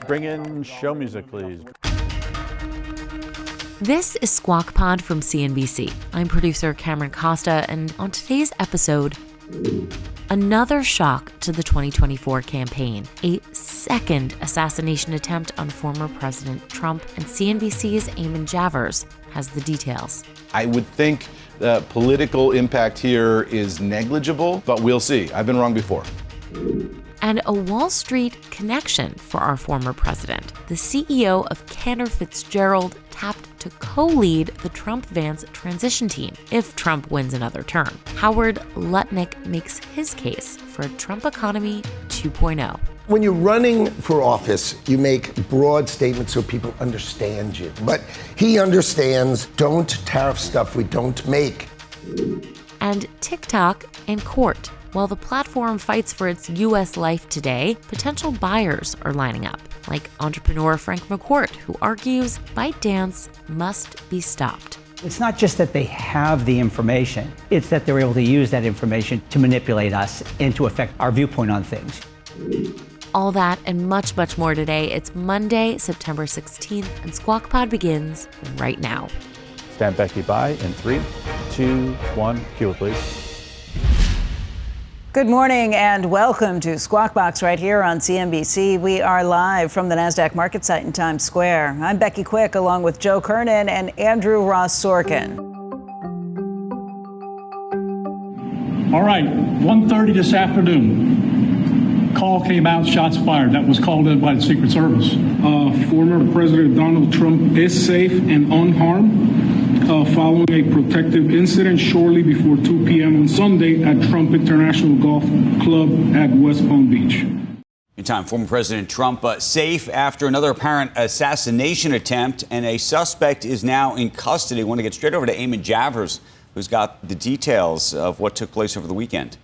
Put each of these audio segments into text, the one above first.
Bring in show music, please. This is Squawk Pod from CNBC. I'm producer Cameron Costa, and on today's episode, another shock to the 2024 campaign, a second assassination attempt on former President Trump, and CNBC's Eamon Javers has the details. I would think the political impact here is negligible, but we'll see. I've been wrong before. And a Wall Street connection for our former president. The CEO of Cantor Fitzgerald tapped to co-lead the Trump-Vance transition team if Trump wins another term. Howard Lutnick makes his case for a Trump economy 2.0. When you're running for office, you make broad statements so people understand you. But he understands, don't tariff stuff we don't make. And TikTok in court. While the platform fights for its U.S. life today, potential buyers are lining up, like entrepreneur Frank McCourt, who argues ByteDance must be stopped. It's not just that they have the information, it's that they're able to use that information to manipulate us and to affect our viewpoint on things. All that and much, much more today. It's Monday, September 16th, and Squawk Pod begins right now. Stand Becky by in 3, 2, 1. Cue it, please. Good morning and welcome to Squawk Box right here on CNBC. We are live from the NASDAQ market site in Times Square. I'm Becky Quick along with Joe Kernen and Andrew Ross Sorkin. All right, 1:30 this afternoon. Call came out, shots fired. That was called in by the Secret Service. Former President Donald Trump is safe and unharmed following a protective incident shortly before 2 p.m. on Sunday at Trump International Golf Club at West Palm Beach. In time, former President Trump safe after another apparent assassination attempt, and a suspect is now in custody. I want to get straight over to Eamon Javers, who's got the details of what took place over the weekend.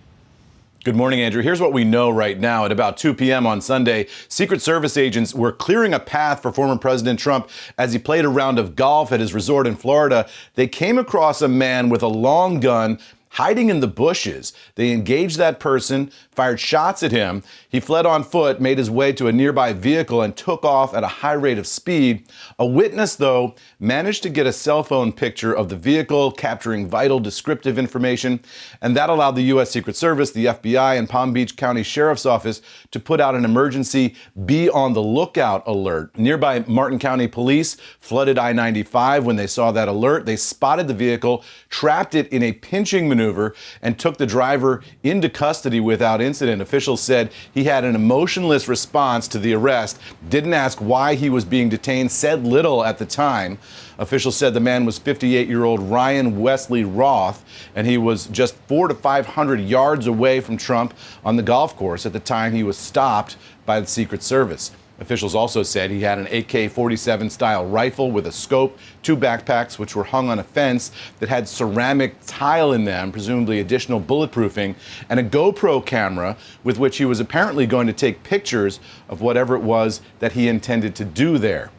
Good morning, Andrew. Here's what we know right now. At about 2 p.m. on Sunday, Secret Service agents were clearing a path for former President Trump as he played a round of golf at his resort in Florida. They came across a man with a long gun hiding in the bushes. They engaged that person, fired shots at him. He fled on foot, made his way to a nearby vehicle, and took off at a high rate of speed. A witness, though, managed to get a cell phone picture of the vehicle, capturing vital descriptive information, and that allowed the U.S. Secret Service, the FBI, and Palm Beach County Sheriff's Office to put out an emergency be on the lookout alert. Nearby Martin County Police flooded I-95 when they saw that alert. They spotted the vehicle, trapped it in a pinching maneuver, and took the driver into custody without incident. Officials said he had an emotionless response to the arrest, didn't ask why he was being detained, said little at the time. Officials said the man was 58-year-old Ryan Wesley Roth, and he was just 400 to 500 yards away from Trump on the golf course at the time he was stopped by the Secret Service. Officials also said he had an AK-47 style rifle with a scope, 2 backpacks which were hung on a fence that had ceramic tile in them, presumably additional bulletproofing, and a GoPro camera with which he was apparently going to take pictures of whatever it was that he intended to do there.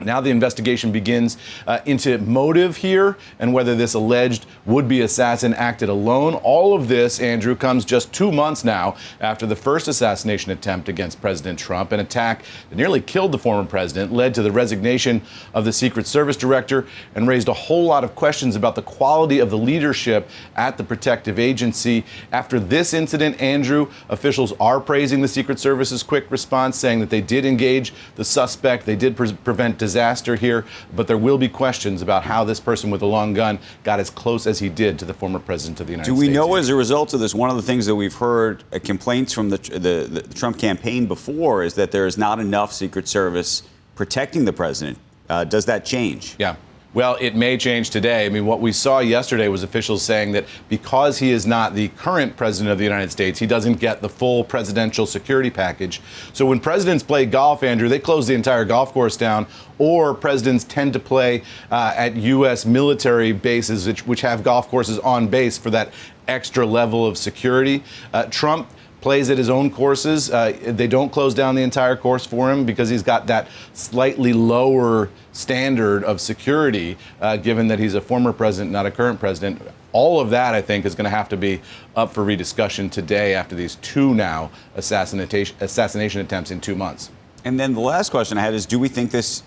Now the investigation begins into motive here and whether this alleged would-be assassin acted alone. All of this, Andrew, comes just 2 months now after the first assassination attempt against President Trump, an attack that nearly killed the former president, led to the resignation of the Secret Service director, and raised a whole lot of questions about the quality of the leadership at the protective agency. After this incident, Andrew, officials are praising the Secret Service's quick response, saying that they did engage the suspect, they did prevent disaster here, but there will be questions about how this person with a long gun got as close as he did to the former president of the United States. Do we know as a result of this, one of the things that we've heard complaints from the Trump campaign before is that there is not enough Secret Service protecting the president. Does that change? Yeah. Well, it may change today. I mean, what we saw yesterday was officials saying that because he is not the current president of the United States, he doesn't get the full presidential security package. So when presidents play golf, Andrew, they close the entire golf course down, or presidents tend to play at U.S. military bases, which have golf courses on base for that extra level of security. Trump plays at his own courses. They don't close down the entire course for him because he's got that slightly lower standard of security, given that he's a former president, not a current president. All of that, I think, is going to have to be up for rediscussion today after these two now assassination attempts in 2 months. And then the last question I had is, do we think this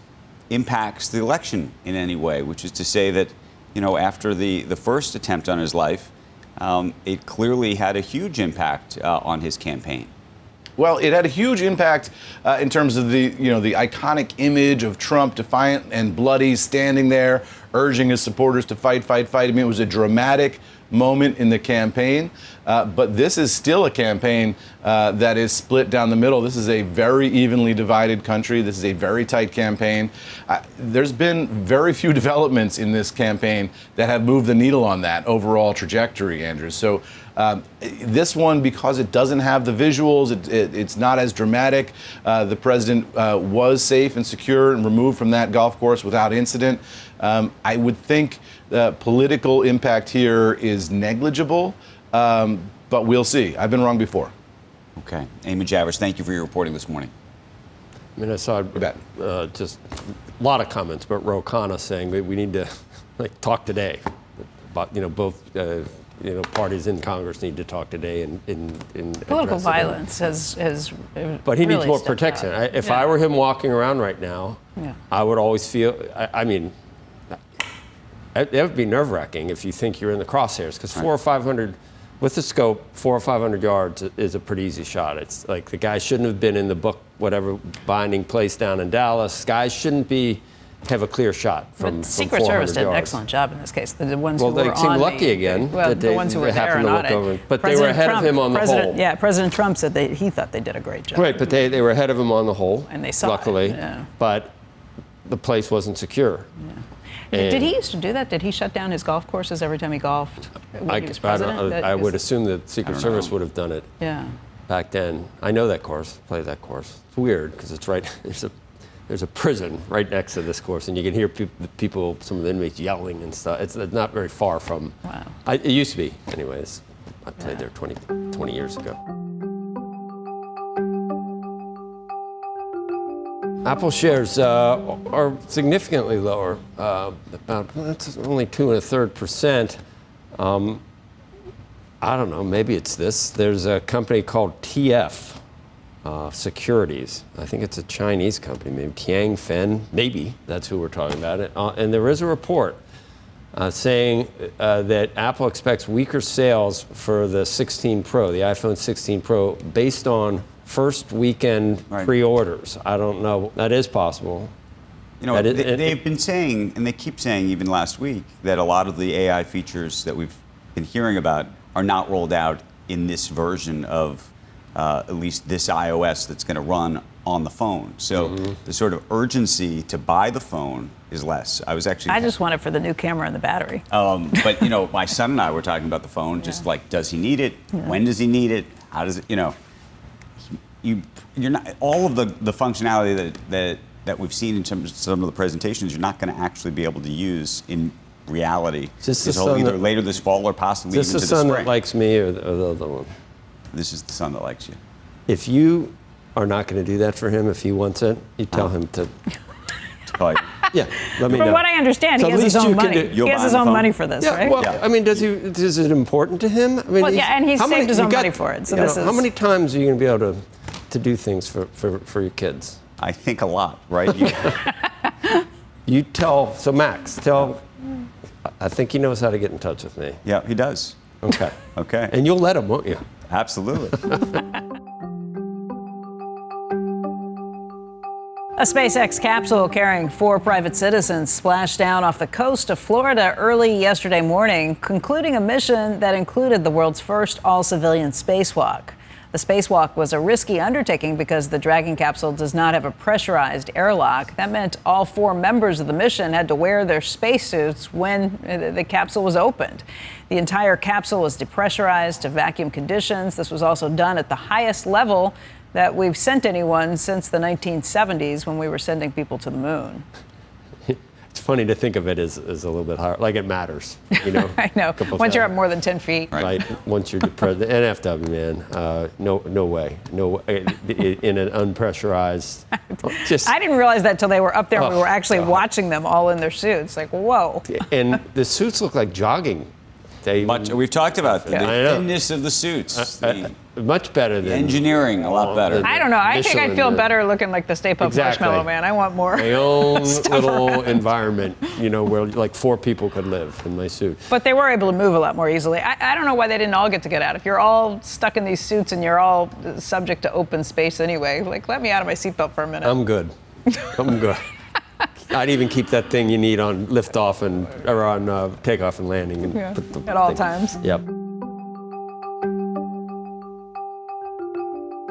impacts the election in any way? Which is to say that, after the first attempt on his life, it clearly had a huge impact on his campaign. Well, it had a huge impact in terms of the iconic image of Trump, defiant and bloody, standing there, urging his supporters to fight, fight, fight. I mean, it was a dramatic moment in the campaign, but this is still a campaign that is split down the middle. This is a very evenly divided country. This is a very tight campaign. There's been very few developments in this campaign that have moved the needle on that overall trajectory, Andrew. So this one, because it doesn't have the visuals, it's not as dramatic. The president was safe and secure and removed from that golf course without incident. I would think the political impact here is negligible, but we'll see. I've been wrong before. Okay. Eamon Javers, thank you for your reporting this morning. I mean, I saw just a lot of comments about Ro Khanna saying we need to talk today about, both parties in Congress need to talk today in Political violence has but he really needs more stepped protection. up. If I were him walking around right now, I would always feel, it would be nerve-wracking if you think you're in the crosshairs, because 400 or 500, with the scope, 400 or 500 yards is a pretty easy shot. It's like the guy shouldn't have been in the book, whatever binding place down in Dallas. Guys shouldn't have a clear shot from But the Secret Service did an excellent job in this case. The ones who were they seemed on lucky again. the ones who were there and on it. But they were ahead of him on the whole. Yeah, President Trump said he thought they did a great job. Right, but they were ahead of him on the whole. And they saw luckily, it. Yeah. But the place wasn't secure. Yeah. Did he used to do that? Did he shut down his golf courses every time he golfed when he was president? I would assume the Secret Service would have done it back then. I know that course, played that course. It's weird because it's right, there's a prison right next to this course, and you can hear people, some of the inmates yelling and stuff. It's not very far from, it used to be anyways. I played there 20 years ago. Apple shares are significantly lower, that's only 2.33%. I don't know, maybe it's this. There's a company called TF Securities. I think it's a Chinese company, maybe Tianfen, maybe that's who we're talking about. And there is a report saying that Apple expects weaker sales for the 16 Pro, the iPhone 16 Pro, based on first weekend pre-orders. I don't know. That is possible. They've been saying, and they keep saying even last week, that a lot of the AI features that we've been hearing about are not rolled out in this version of at least this iOS that's going to run on the phone. So the sort of urgency to buy the phone is less. I just want it for the new camera and the battery. But my son and I were talking about the phone, just like, does he need it? When does he need it? How does it, you're not, all of the functionality that we've seen in terms of some of the presentations, you're not going to actually be able to use in reality. Either later this fall or possibly even into the spring. Is this the son that likes me or the other one? This is the son that likes you. If you are not going to do that for him, if he wants it, you tell him to call you. Yeah, let me know. From what I understand, he has his own money. He has his own money for this, right? Well, I mean, is it important to him? I mean, and he's saved his own money for it. So how many times are you going to be able to do things for your kids? I think a lot, right? You Max, I think he knows how to get in touch with me. Yeah, he does. Okay. Okay. And you'll let him, won't you? Absolutely. A SpaceX capsule carrying 4 private citizens splashed down off the coast of Florida early yesterday morning, concluding a mission that included the world's first all-civilian spacewalk. The spacewalk was a risky undertaking because the Dragon capsule does not have a pressurized airlock. That meant all 4 members of the mission had to wear their spacesuits when the capsule was opened. The entire capsule was depressurized to vacuum conditions. This was also done at the highest level that we've sent anyone since the 1970s when we were sending people to the moon. It's funny to think of it as a little bit higher, like it matters, I know. Once you're up more than 10 feet. Right. Once you're depressed. NFW, man. No way. No way. In an unpressurized. I didn't realize that till they were up there and we were actually watching them all in their suits. Like, whoa. And the suits look like jogging We've talked about the thinness of the suits. Much better than engineering, a lot better. I don't know. I think I'd feel better looking like the Stay Puft Marshmallow Man. I want more. My own little environment, where like 4 people could live in my suit. But they were able to move a lot more easily. I don't know why they didn't all get out. If you're all stuck in these suits and you're all subject to open space anyway, like, let me out of my seatbelt for a minute. I'm good. I'd even keep that thing you need on liftoff or on takeoff and landing. And at all times. Yep.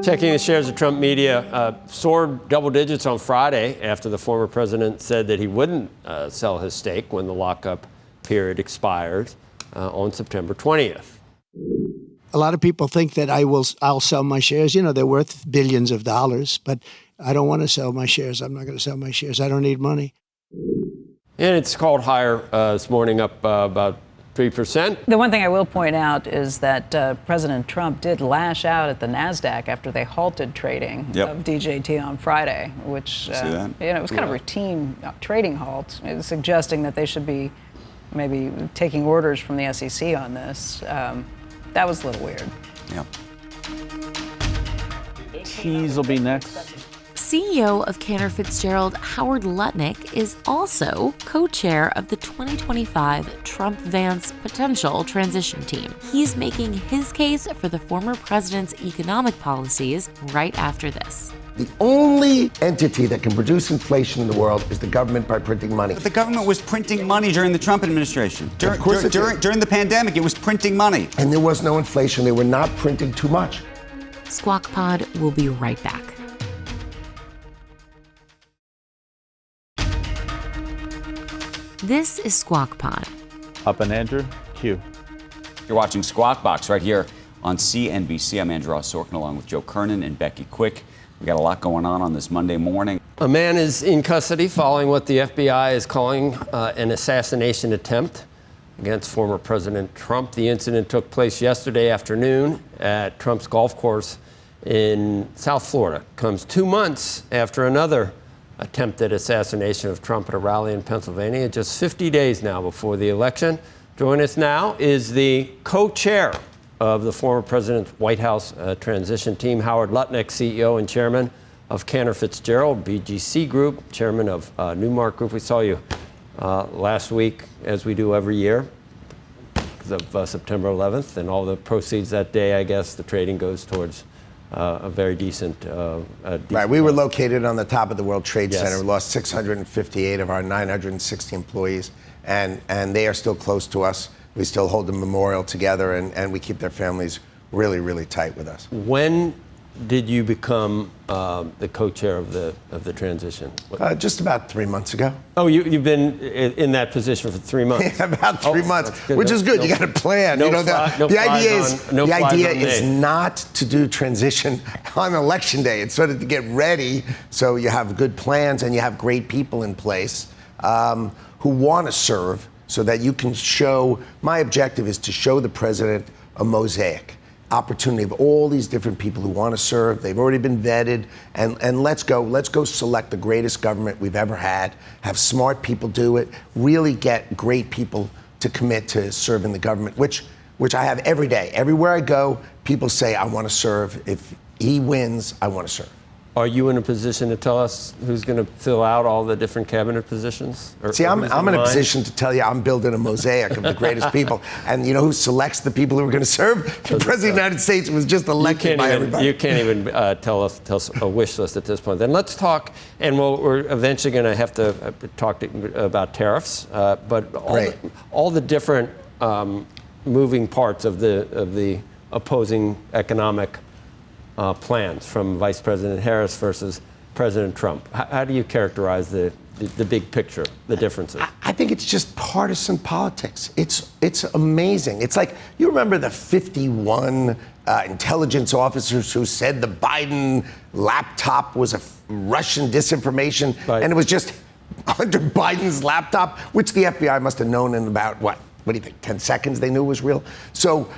Checking the shares of Trump media soared double digits on Friday after the former president said that he wouldn't sell his stake when the lockup period expired on September 20th. A lot of people think that I'll sell my shares. They're worth billions of dollars, but I don't want to sell my shares. I'm not going to sell my shares. I don't need money. And it's called higher this morning, up about 3%. The one thing I will point out is that President Trump did lash out at the NASDAQ after they halted trading of DJT on Friday, which it was kind of routine trading halt, suggesting that they should be maybe taking orders from the SEC on this. That was a little weird. Yeah. Cheese will be next. CEO of Cantor Fitzgerald, Howard Lutnick, is also co-chair of the 2025 Trump-Vance potential transition team. He's making his case for the former president's economic policies right after this. The only entity that can produce inflation in the world is the government by printing money. But the government was printing money during the Trump administration. During the pandemic, it was printing money. And there was no inflation. They were not printing too much. Squawk Pod will be right back. This is Squawk Pod. Up and Andrew, Q. You're watching Squawk Box right here on CNBC. I'm Andrew Sorkin along with Joe Kernen and Becky Quick. We got a lot going on this Monday morning. A man is in custody following what the FBI is calling an assassination attempt against former President Trump. The incident took place yesterday afternoon at Trump's golf course in South Florida. Comes 2 months after another attempted assassination of Trump at a rally in Pennsylvania, just 50 days now before the election. Join us now is the co-chair of the former president's White House transition team, Howard Lutnick, CEO and chairman of Cantor Fitzgerald, BGC Group, chairman of Newmark Group. We saw you last week, as we do every year, because of September 11th, and all the proceeds that day, I guess, the trading goes towards a very decent. Right, we were located on the top of the World Trade Center. We lost 658 of our 960 employees, and they are still close to us. We still hold the memorial together, and we keep their families really, really tight with us. When did you become the co-chair of the transition? Just about 3 months ago. Oh, you've been in that position for 3 months. Yeah, about 3 months, which is good. You got to plan. The idea is not to do transition on election day. It's sort of to get ready, so you have good plans and you have great people in place who want to serve, so that you can show. My objective is to show the president a mosaic opportunity of all these different people who want to serve. They've already been vetted, and let's go select the greatest government we've ever had, have smart people do it, really get great people to commit to serving the government, which I have every day. Everywhere I go, people say, I want to serve. If he wins, I want to serve. Are you in a position to tell us who's going to fill out all the different cabinet positions? I'm in a position to tell you I'm building a mosaic of the greatest people. And you know who selects the people who are going to serve? The President of the United States was just elected by everybody. You can't even tell us a wish list at this point. Then let's talk, and we're eventually going to have to talk about tariffs, but all the different moving parts of the opposing economic plans from Vice President Harris versus President Trump. How do you characterize the big picture, the differences? I think it's just partisan politics. It's amazing. It's like, you remember the 51 intelligence officers who said the Biden laptop was a Russian disinformation, and it was just under Biden's laptop, which the FBI must have known in about, what do you think, 10 seconds they knew it was real? So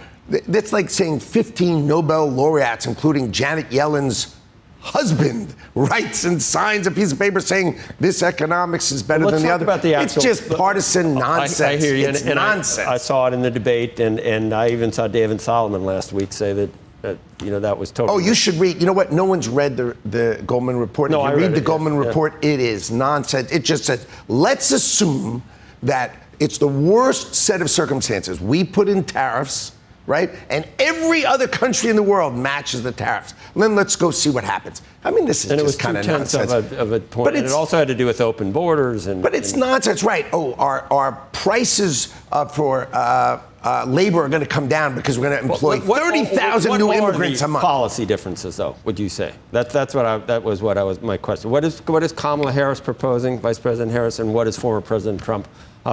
that's like saying 15 Nobel laureates, including Janet Yellen's husband writes and signs a piece of paper saying this economics is better than the other. It's just partisan nonsense. I hear you. It's nonsense. I saw it in the debate, and I even saw David Solomon last week say that that was totally. Oh, you should read. You know what? No one's read the Goldman report. No, if you I read read the it, Goldman yes. report, it is nonsense. It just says, let's assume that it's the worst set of circumstances. We put in tariffs, right? And every other country in the world matches the tariffs. And then let's go see what happens. I mean, this is just kind of nonsense. Of a point. But it also had to do with open borders. But it's nonsense, right? Oh, our prices for labor are going to come down because we're going to employ 30,000 new immigrants a month. Policy differences, though, would you say? That was my question. What is Kamala Harris proposing, Vice President Harris, and what is former President Trump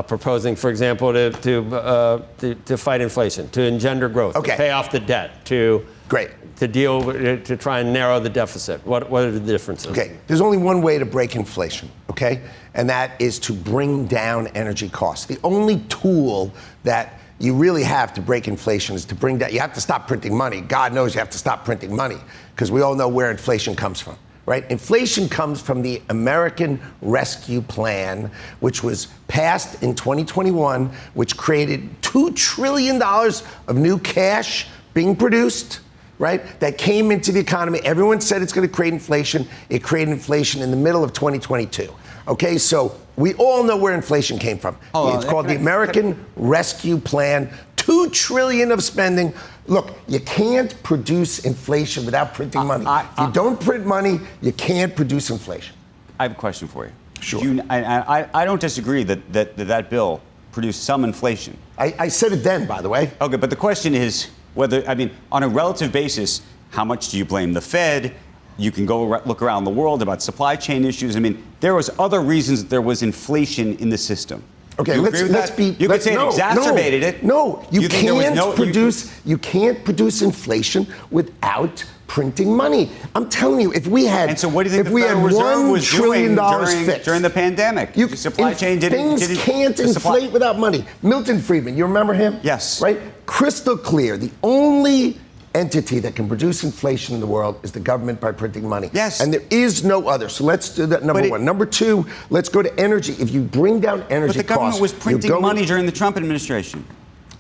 proposing, for example, to fight inflation, to engender growth, to pay off the debt, to try and narrow the deficit? What are the differences? Okay, there's only one way to break inflation, okay? And that is to bring down energy costs. The only tool that you really have to break inflation is to bring down, you have to stop printing money. God knows you have to stop printing money because we all know where inflation comes from, right? Inflation comes from the American Rescue Plan, which was passed in 2021, which created $2 trillion of new cash being produced, right? That came into the economy. Everyone said it's going to create inflation. It created inflation in the middle of 2022. Okay, so we all know where inflation came from. It's called the American Rescue Plan. $2 trillion of spending. Look, you can't produce inflation without printing money. If you don't print money, you can't produce inflation. I have a question for you. Sure. I don't disagree that bill produced some inflation. I said it then, by the way. Okay, but the question is whether, on a relative basis, how much do you blame the Fed? You can go look around the world about supply chain issues. There was other reasons that there was inflation in the system. Okay, let's be. You could say it exacerbated it. No, you can't produce inflation without printing money. I'm telling you, if we had, and so what do you think the Federal Reserve was doing during the pandemic? The supply chain can't inflate without money. Milton Friedman, you remember him? Yes. Right? Crystal clear. The only entity that can produce inflation in the world is the government by printing money. Yes. And there is no other. So let's do that, number one. Number two, let's go to energy. If you bring down energy costs... But the government was printing money during the Trump administration.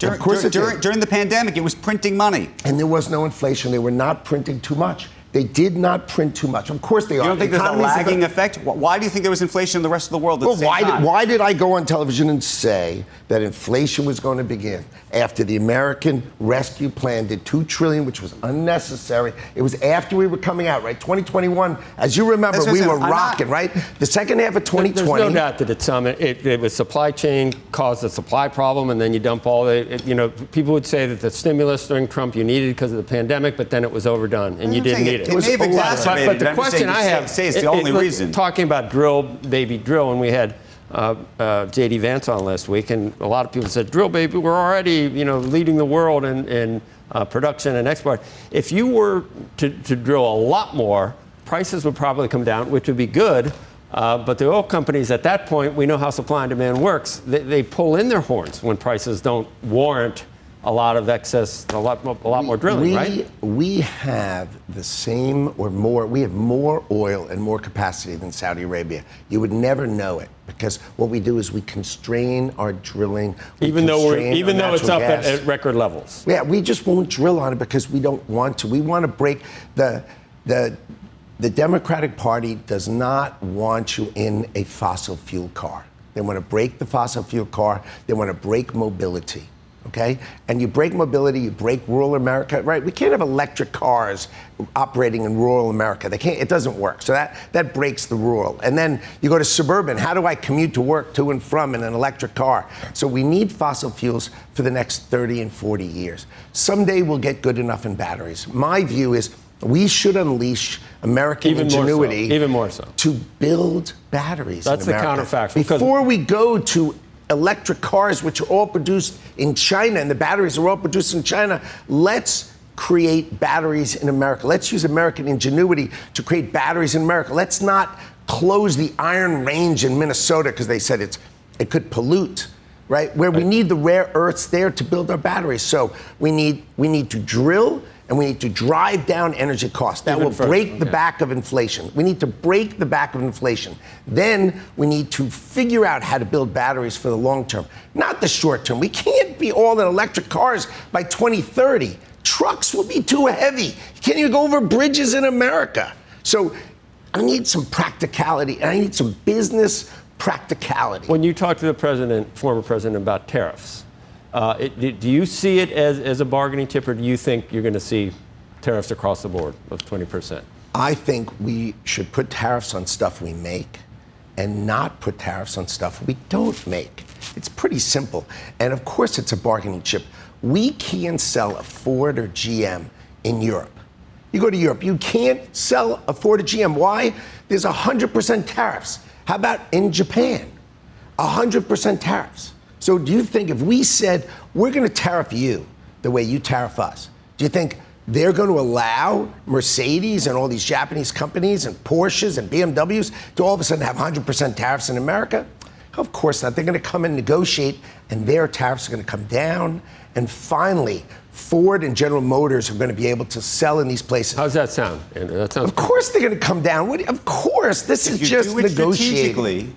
Of course it did. During the pandemic, it was printing money. And there was no inflation. They were not printing too much. They did not print too much. Of course they are. You don't think there's a lagging effect? Why do you think there was inflation in the rest of the world at the same time? Why did I go on television and say that inflation was going to begin after the American Rescue Plan did $2 trillion, which was unnecessary? It was after we were coming out, right? 2021, as you remember, we were rocking, right? The second half of 2020. There's no doubt that it was supply chain caused a supply problem, and then you dump all people would say that the stimulus during Trump you needed because of the pandemic, but then it was It needed. may have exacerbated but the question I have is the only reason. Talking about baby drill, and we had J.D. Vance on last week, and a lot of people said, drill, baby, we're already leading the world in production and export. If you were to drill a lot more, prices would probably come down, which would be good. But the oil companies at that point, we know how supply and demand works. They pull in their horns when prices don't warrant a lot of excess, a lot more drilling, right? We have the same or more. We have more oil and more capacity than Saudi Arabia. You would never know it because what we do is we constrain our drilling. Even though it's up at record levels. Yeah, we just won't drill on it because we don't want to. We want to break the Democratic Party does not want you in a fossil fuel car. They want to break the fossil fuel car. They want to break mobility. Okay? And you break mobility, you break rural America, right? We can't have electric cars operating in rural America. It doesn't work. So that breaks the rural. And then you go to suburban. How do I commute to work to and from in an electric car? So we need fossil fuels for the next 30 and 40 years. Someday we'll get good enough in batteries. My view is we should unleash American ingenuity even more so. To build batteries. That's in America. The counterfactual. Before we go to electric cars, which are all produced in China, and the batteries are all produced in China, let's create batteries in America. Let's use American ingenuity to create batteries in America. Let's not close the Iron Range in Minnesota because they said it could pollute, right? Where we need the rare earths there to build our batteries. So we need to drill and we need to drive down energy costs. That will break the back of inflation. We need to break the back of inflation. Then we need to figure out how to build batteries for the long term, not the short term. We can't be all in electric cars by 2030. Trucks will be too heavy. You can't even go over bridges in America. So I need some practicality, and I need some business practicality. When you talk to the former president, about tariffs, do you see it as a bargaining chip, or do you think you're going to see tariffs across the board of 20%? I think we should put tariffs on stuff we make and not put tariffs on stuff we don't make. It's pretty simple. And of course, it's a bargaining chip. We can't sell a Ford or GM in Europe. You go to Europe, you can't sell a Ford or GM. Why? There's 100% tariffs. How about in Japan? 100% tariffs. So do you think if we said, we're going to tariff you the way you tariff us, do you think they're going to allow Mercedes and all these Japanese companies and Porsches and BMWs to all of a sudden have 100% tariffs in America? Of course not. They're going to come and negotiate, and their tariffs are going to come down. And finally, Ford and General Motors are going to be able to sell in these places. How's that sound, Andrew? That sounds. Of course they're going to come down. Of course. This is just negotiating.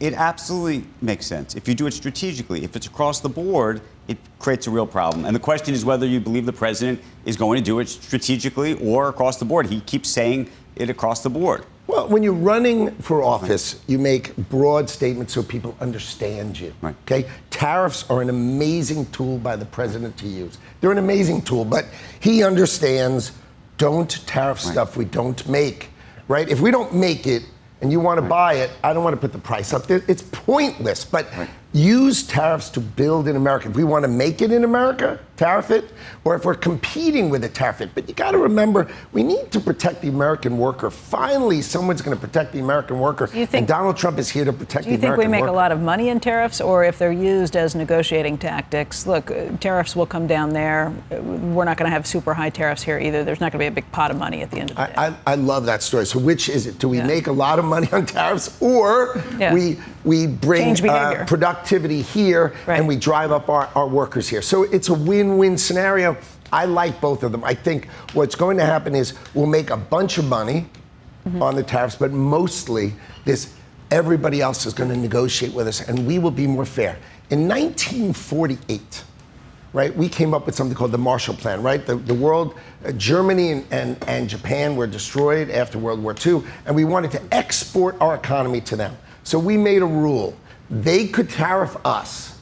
It absolutely makes sense. If you do it strategically, if it's across the board, it creates a real problem. And the question is whether you believe the president is going to do it strategically or across the board. He keeps saying it across the board. Well, when you're running for office, you make broad statements so people understand you. Right. Okay? Tariffs are an amazing tool by the president to use. They're an amazing tool, but he understands, don't tariff stuff we don't make. Right? If we don't make it, and you want to buy it, I don't want to put the price up there. It's pointless, but use tariffs to build in America. If we want to make it in America, tariff it, or if we're competing with it, tariff it. But you got to remember, we need to protect the American worker. Finally, someone's going to protect the American worker, and Donald Trump is here to protect the American worker. Do you think we make a lot of money in tariffs, or if they're used as negotiating tactics? Look, tariffs will come down there. We're not going to have super high tariffs here either. There's not going to be a big pot of money at the end of the day. I love that story. So which is it? Do we make a lot of money on tariffs, or we bring productivity here and we drive up our workers here? So it's a win-win scenario. I like both of them. I think what's going to happen is we'll make a bunch of money on the tariffs, but mostly everybody else is going to negotiate with us, and we will be more fair. In 1948, right, we came up with something called the Marshall Plan, right? The world, Germany and Japan were destroyed after World War II, and we wanted to export our economy to them. So we made a rule. They could tariff us,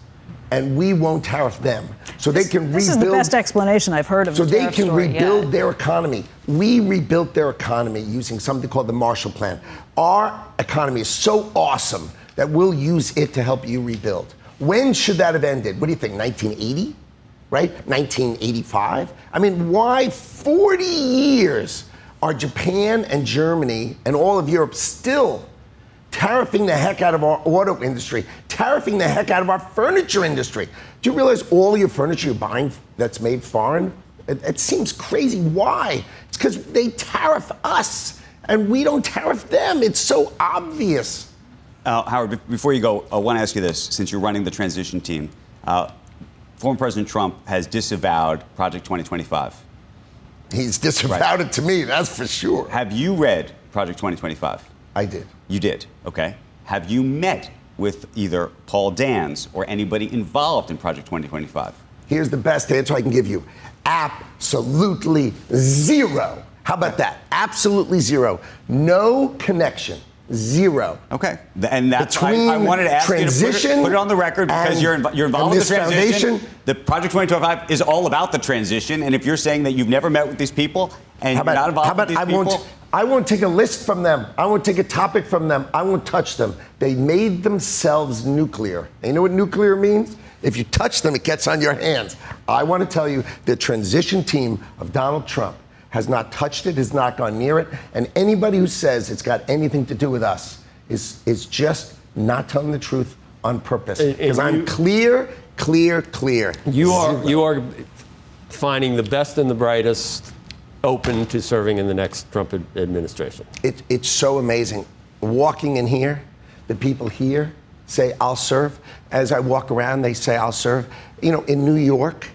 and we won't tariff them. So they can rebuild. This is the best explanation I've heard of the tariff story. So they can rebuild their economy. We rebuilt their economy using something called the Marshall Plan. Our economy is so awesome that we'll use it to help you rebuild. When should that have ended? What do you think, 1980? Right? 1985? I mean, why 40 years are Japan and Germany and all of Europe still tariffing the heck out of our auto industry, tariffing the heck out of our furniture industry? Do you realize all your furniture you're buying that's made foreign? It seems crazy. Why? It's because they tariff us and we don't tariff them. It's so obvious. Howard, before you go, I want to ask you this, since you're running the transition team. Former President Trump has disavowed Project 2025. He's disavowed it to me, that's for sure. Have you read Project 2025? I did. You did, okay. Have you met with either Paul Dans or anybody involved in Project 2025? Here's the best answer I can give you. Absolutely zero. How about that? Absolutely zero. No connection. Zero. Okay, and that's why I wanted to ask you to put it on the record, because you're involved in the transition. The Project 2025 is all about the transition, and if you're saying that you've never met with these people and you're not involved with these people, I won't take a list from them. I won't take a topic from them. I won't touch them. They made themselves nuclear. And you know what nuclear means? If you touch them, it gets on your hands. I want to tell you, the transition team of Donald Trump has not touched it, has not gone near it, and anybody who says it's got anything to do with us is just not telling the truth on purpose. Because I'm clear. You are finding the best and the brightest open to serving in the next Trump administration. It's so amazing. Walking in here, the people here say, I'll serve. As I walk around, they say, I'll serve. You know, in New York,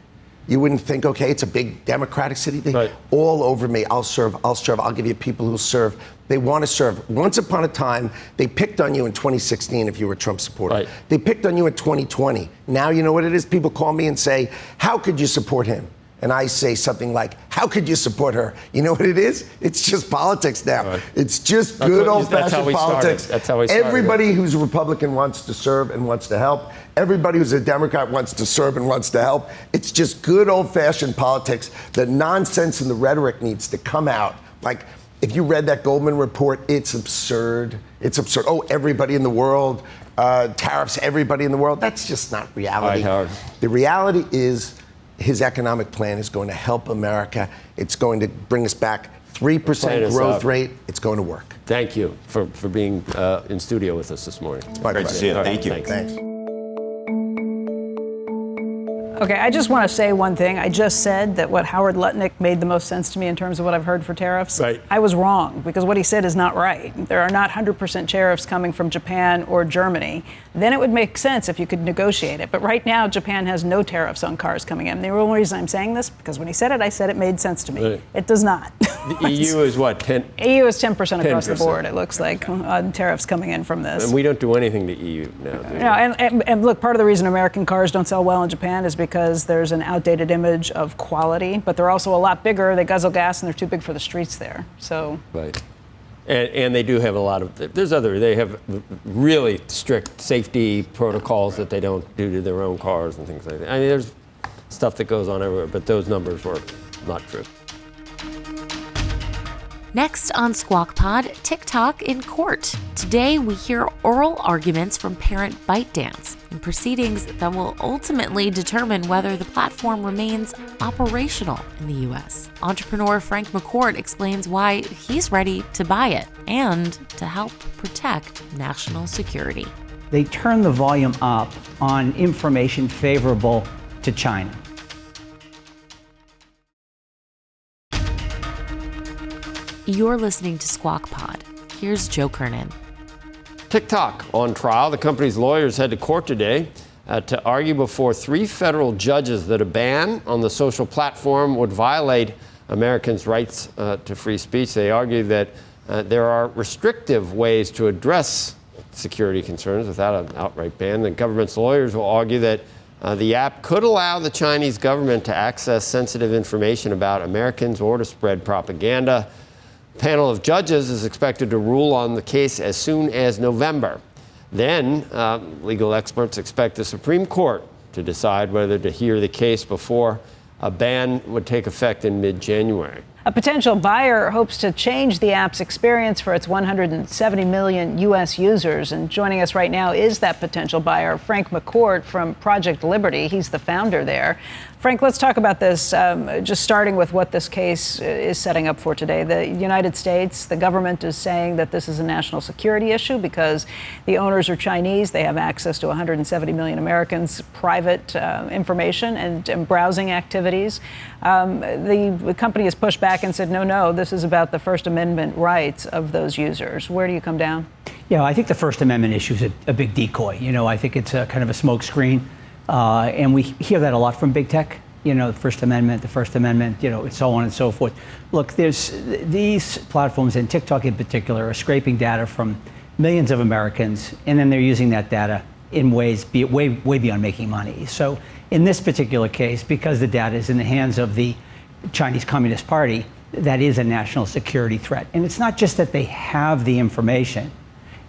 You wouldn't think, okay, it's a big Democratic city. They all over me. I'll serve. I'll give you people who'll serve. They want to serve. Once upon a time, they picked on you in 2016 if you were a Trump supporter. Right. They picked on you in 2020. Now you know what it is? People call me and say, how could you support him? And I say something like, how could you support her? You know what it is? It's just politics now. Right. It's just good old-fashioned politics. That's how we started. Everybody who's a Republican wants to serve and wants to help. Everybody who's a Democrat wants to serve and wants to help. It's just good old-fashioned politics. The nonsense and the rhetoric needs to come out. Like, if you read that Goldman report, it's absurd. It's absurd. Oh, everybody in the world, tariffs, everybody in the world. That's just not reality. The reality is his economic plan is going to help America. It's going to bring us back 3% growth rate. It's going to work. Thank you for being in studio with us this morning. It's my Great to see you. Thank you. Thanks. Okay, I just want to say one thing. I just said that what Howard Lutnick made the most sense to me in terms of what I've heard for tariffs. Right. I was wrong, because what he said is not right. There are not 100% tariffs coming from Japan or Germany. Then it would make sense if you could negotiate it. But right now, Japan has no tariffs on cars coming in. The only reason I'm saying this, because when he said it, I said it made sense to me. Right. It does not. The EU is what, 10? EU is 10% across the board, it looks like, on tariffs coming in from this. And we don't do anything to EU now, do we? No, and look, part of the reason American cars don't sell well in Japan is because there's an outdated image of quality, but they're also a lot bigger. They guzzle gas and they're too big for the streets there. So. Right. And they do have a lot of, they have really strict safety protocols that they don't do to their own cars and things like that. I mean, there's stuff that goes on everywhere, but those numbers were not true. Next on Squawk Pod, TikTok in court. Today, we hear oral arguments from parent ByteDance in proceedings that will ultimately determine whether the platform remains operational in the U.S. Entrepreneur Frank McCourt explains why he's ready to buy it and to help protect national security. They turn the volume up on information favorable to China. You're listening to Squawk Pod. Here's Joe Kernen. TikTok on trial. The company's lawyers head to court today to argue before 3 federal judges that a ban on the social platform would violate Americans' rights to free speech. They argue that there are restrictive ways to address security concerns without an outright ban. The government's lawyers will argue that the app could allow the Chinese government to access sensitive information about Americans or to spread propaganda. A panel of judges is expected to rule on the case as soon as November. Then, legal experts expect the Supreme Court to decide whether to hear the case before a ban would take effect in mid-January. A potential buyer hopes to change the app's experience for its 170 million U.S. users. And joining us right now is that potential buyer, Frank McCourt from Project Liberty. He's the founder there. Frank, let's talk about this, just starting with what this case is setting up for today. The United States, the government is saying that this is a national security issue because the owners are Chinese. They have access to 170 million Americans' private information and browsing activities. The company has pushed back and said, no, this is about the First Amendment rights of those users. Where do you come down? Yeah, I think the First Amendment issue is a big decoy. I think it's a kind of a smokescreen. And we hear that a lot from big tech, the First Amendment, so on and so forth. Look, these platforms, and TikTok in particular, are scraping data from millions of Americans, and then they're using that data in ways way beyond making money. So in this particular case, because the data is in the hands of the Chinese Communist Party, that is a national security threat. And it's not just that they have the information,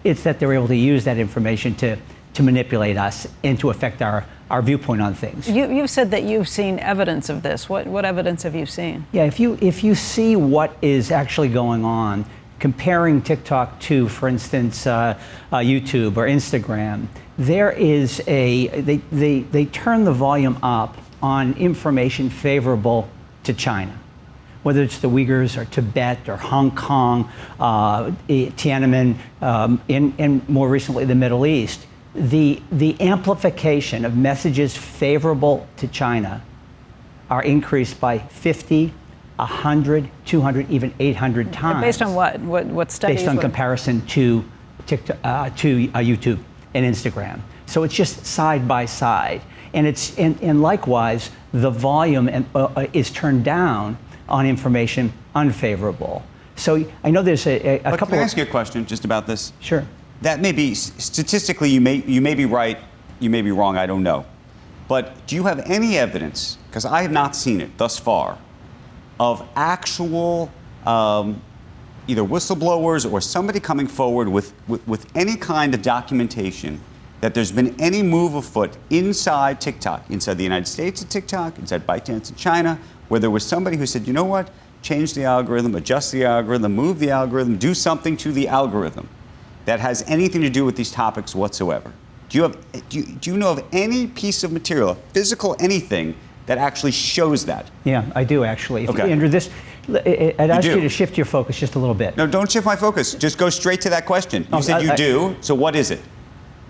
it's that they're able to use that information to manipulate us and to affect our viewpoint on things. You've said that you've seen evidence of this. What evidence have you seen? Yeah, if you see what is actually going on, comparing TikTok to, for instance, YouTube or Instagram, there is they turn the volume up on information favorable to China, whether it's the Uyghurs or Tibet or Hong Kong, Tiananmen, and more recently the Middle East. The amplification of messages favorable to China are increased by 50, 100, 200, even 800 times. Based on what? What studies? Based on comparison to TikTok, to YouTube and Instagram. So it's just side by side. And likewise, the volume is turned down on information unfavorable. So I know there's a couple. Can I ask you a question just about this? Sure. That may be statistically, you may be right, you may be wrong. I don't know. But do you have any evidence? Because I have not seen it thus far, of actual either whistleblowers or somebody coming forward with any kind of documentation that there's been any move afoot inside TikTok, inside the United States of TikTok, inside ByteDance in China, where there was somebody who said, you know what, change the algorithm, adjust the algorithm, move the algorithm, do something to the algorithm that has anything to do with these topics whatsoever. Do you know of any piece of material, a physical anything, that actually shows that? Yeah, I do actually. Okay. Andrew, I'd ask you to shift your focus just a little bit. No, don't shift my focus. Just go straight to that question. You said you do, so what is it?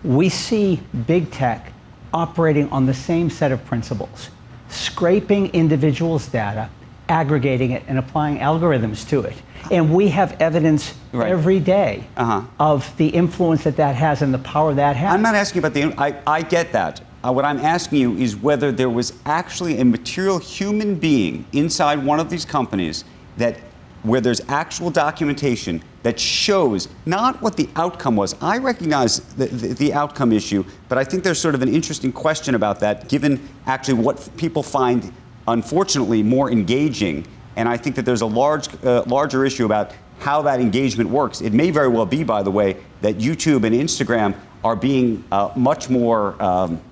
We see big tech operating on the same set of principles, scraping individuals' data, aggregating it, and applying algorithms to it. And we have evidence every day of the influence that has and the power that has. I'm not asking about I get that. What I'm asking you is whether there was actually a material human being inside one of these companies where there's actual documentation that shows not what the outcome was. I recognize the outcome issue, but I think there's sort of an interesting question about that, given actually what people find, unfortunately, more engaging. And I think that there's a larger issue about how that engagement works. It may very well be, by the way, that YouTube and Instagram are being much more,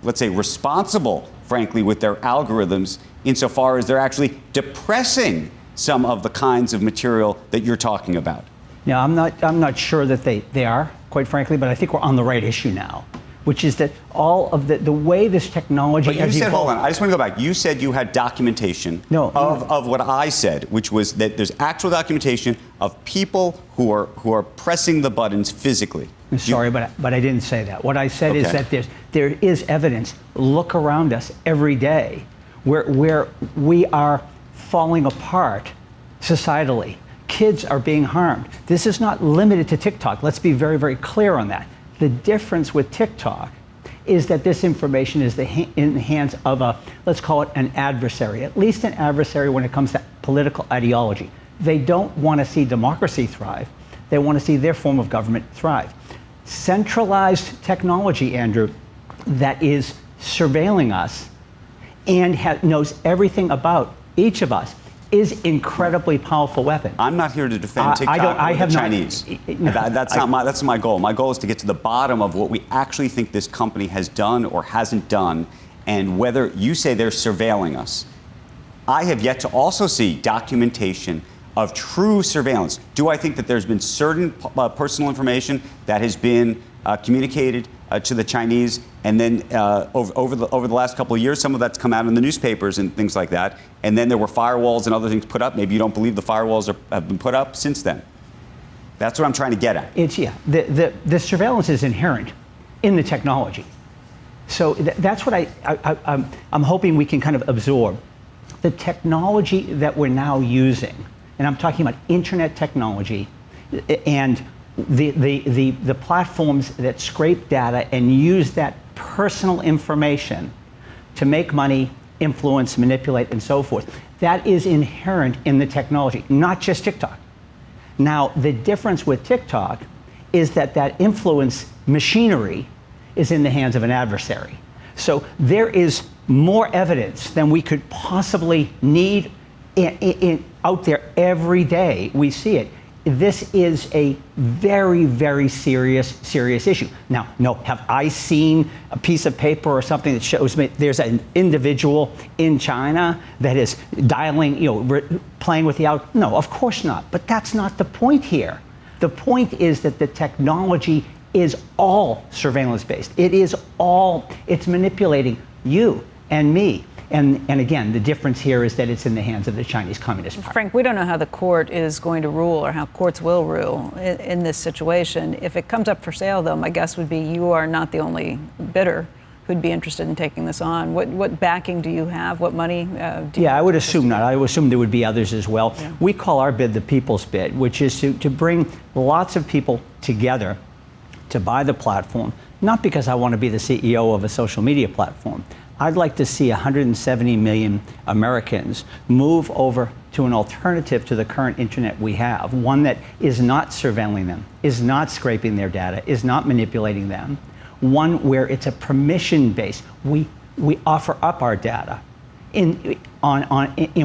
let's say, responsible, frankly, with their algorithms, insofar as they're actually depressing some of the kinds of material that you're talking about. Now, I'm not sure that they are, quite frankly, but I think we're on the right issue now, which is that all of the way this technology has evolved. Hold on, I just want to go back. You said you had documentation of what I said, which was that there's actual documentation of people who are pressing the buttons physically. I'm sorry, but I didn't say that. What I said is that there is evidence. Look around us every day where we are falling apart societally. Kids are being harmed. This is not limited to TikTok. Let's be very, very clear on that. The difference with TikTok is that this information is in the hands of let's call it an adversary, at least an adversary when it comes to political ideology. They don't want to see democracy thrive. They want to see their form of government thrive. Centralized technology, Andrew, that is surveilling us and knows everything about each of us is incredibly powerful weapon. I'm not here to defend TikTok or the Chinese. That's not my goal. My goal is to get to the bottom of what we actually think this company has done or hasn't done, and whether you say they're surveilling us. I have yet to also see documentation of true surveillance. Do I think that there's been certain personal information that has been communicated to the Chinese, and then over the last couple of years, some of that's come out in the newspapers and things like that, and then there were firewalls and other things put up. Maybe you don't believe the firewalls have been put up since then. That's what I'm trying to get at. The surveillance is inherent in the technology. So that's what I'm hoping we can kind of absorb. The technology that we're now using, and I'm talking about internet technology, and the platforms that scrape data and use that personal information to make money, influence, manipulate, and so forth. That is inherent in the technology, not just TikTok. Now, the difference with TikTok is that influence machinery is in the hands of an adversary. So there is more evidence than we could possibly need out there every day. We see it. This is a very, very serious issue. Now, no, have I seen a piece of paper or something that shows me there's an individual in China that is dialing, playing with the out? No, of course not. But that's not the point here. The point is that the technology is all surveillance-based. It's manipulating you and me. And again, the difference here is that it's in the hands of the Chinese Communist Party. Frank, we don't know how the court is going to rule or how courts will rule in this situation. If it comes up for sale, though, my guess would be you are not the only bidder who'd be interested in taking this on. What backing do you have? What money do you have? I would assume not. I would assume there would be others as well. Yeah. We call our bid the people's bid, which is to bring lots of people together to buy the platform, not because I want to be the CEO of a social media platform. I'd like to see 170 million Americans move over to an alternative to the current internet we have, one that is not surveilling them, is not scraping their data, is not manipulating them, one where it's a permission-based. We offer up our data, and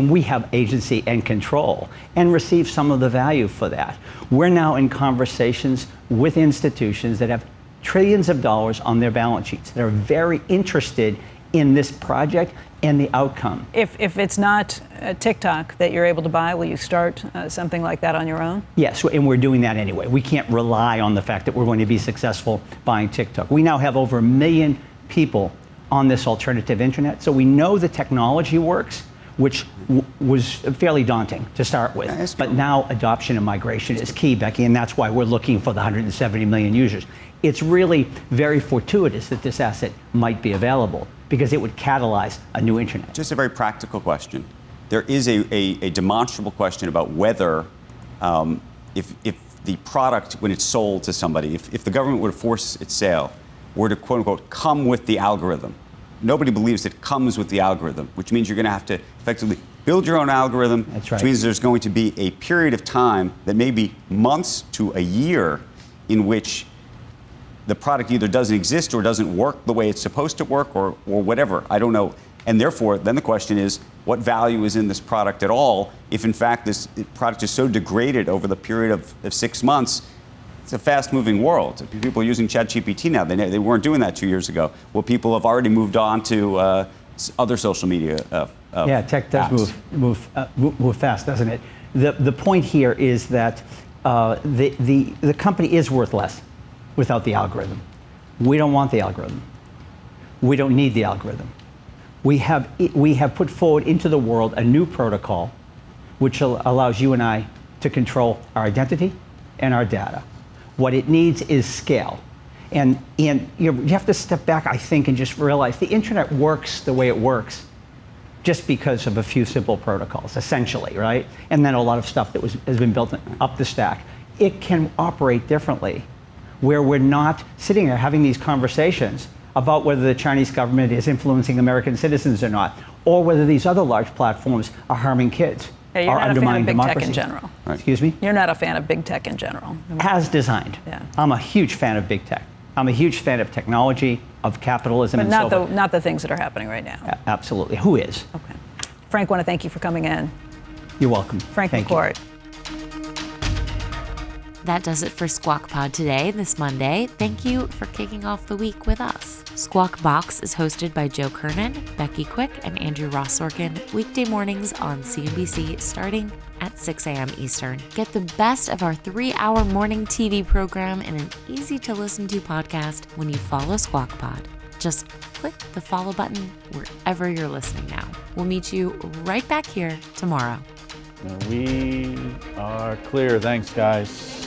we have agency and control, and receive some of the value for that. We're now in conversations with institutions that have trillions of dollars on their balance sheets that are very interested in this project and the outcome. If it's not TikTok that you're able to buy, will you start something like that on your own? Yes, and we're doing that anyway. We can't rely on the fact that we're going to be successful buying TikTok. We now have over 1 million people on this alternative internet, so we know the technology works, which was fairly daunting to start with. But now adoption and migration is key, Becky, and that's why we're looking for the 170 million users. It's really very fortuitous that this asset might be available because it would catalyze a new internet. Just a very practical question. There is a demonstrable question about whether, if the product, when it's sold to somebody, if the government were to force its sale, were to quote unquote come with the algorithm. Nobody believes it comes with the algorithm, which means you're going to have to effectively build your own algorithm. That's right. Which means there's going to be a period of time that may be months to a year in which the product either doesn't exist or doesn't work the way it's supposed to work or whatever. I don't know. And therefore, then the question is, what value is in this product at all if, in fact, this product is so degraded over the period of 6 months? It's a fast-moving world. People are using ChatGPT now. They weren't doing that 2 years ago. Well, people have already moved on to other social media yeah, tech does move fast, doesn't it? The point here is that the company is worth less without the algorithm. We don't want the algorithm. We don't need the algorithm. We have put forward into the world a new protocol which allows you and I to control our identity and our data. What it needs is scale. And you have to step back, I think, and just realize the internet works the way it works just because of a few simple protocols, essentially, right? And then a lot of stuff that has been built up the stack. It can operate differently, where we're not sitting there having these conversations about whether the Chinese government is influencing American citizens or not, or whether these other large platforms are harming kids. Yeah, you're are not a fan of undermining big democracy. tech in general. Right. Excuse me? You're not a fan of big tech in general. As designed. Yeah. I'm a huge fan of big tech. I'm a huge fan of technology, of capitalism, But and not so forth. not the things that are happening right now. Absolutely. Who is? Okay. Frank, want to thank you for coming in. You're welcome. Frank Thank you. McCourt. That does it for Squawk Pod today, this Monday. Thank you for kicking off the week with us. Squawk Box is hosted by Joe Kernen, Becky Quick, and Andrew Ross Sorkin, weekday mornings on CNBC starting at 6 a.m. Eastern. Get the best of our 3-hour morning TV program in an easy-to-listen-to podcast when you follow Squawk Pod. Just click the follow button wherever you're listening now. We'll meet you right back here tomorrow. We are clear. Thanks, guys.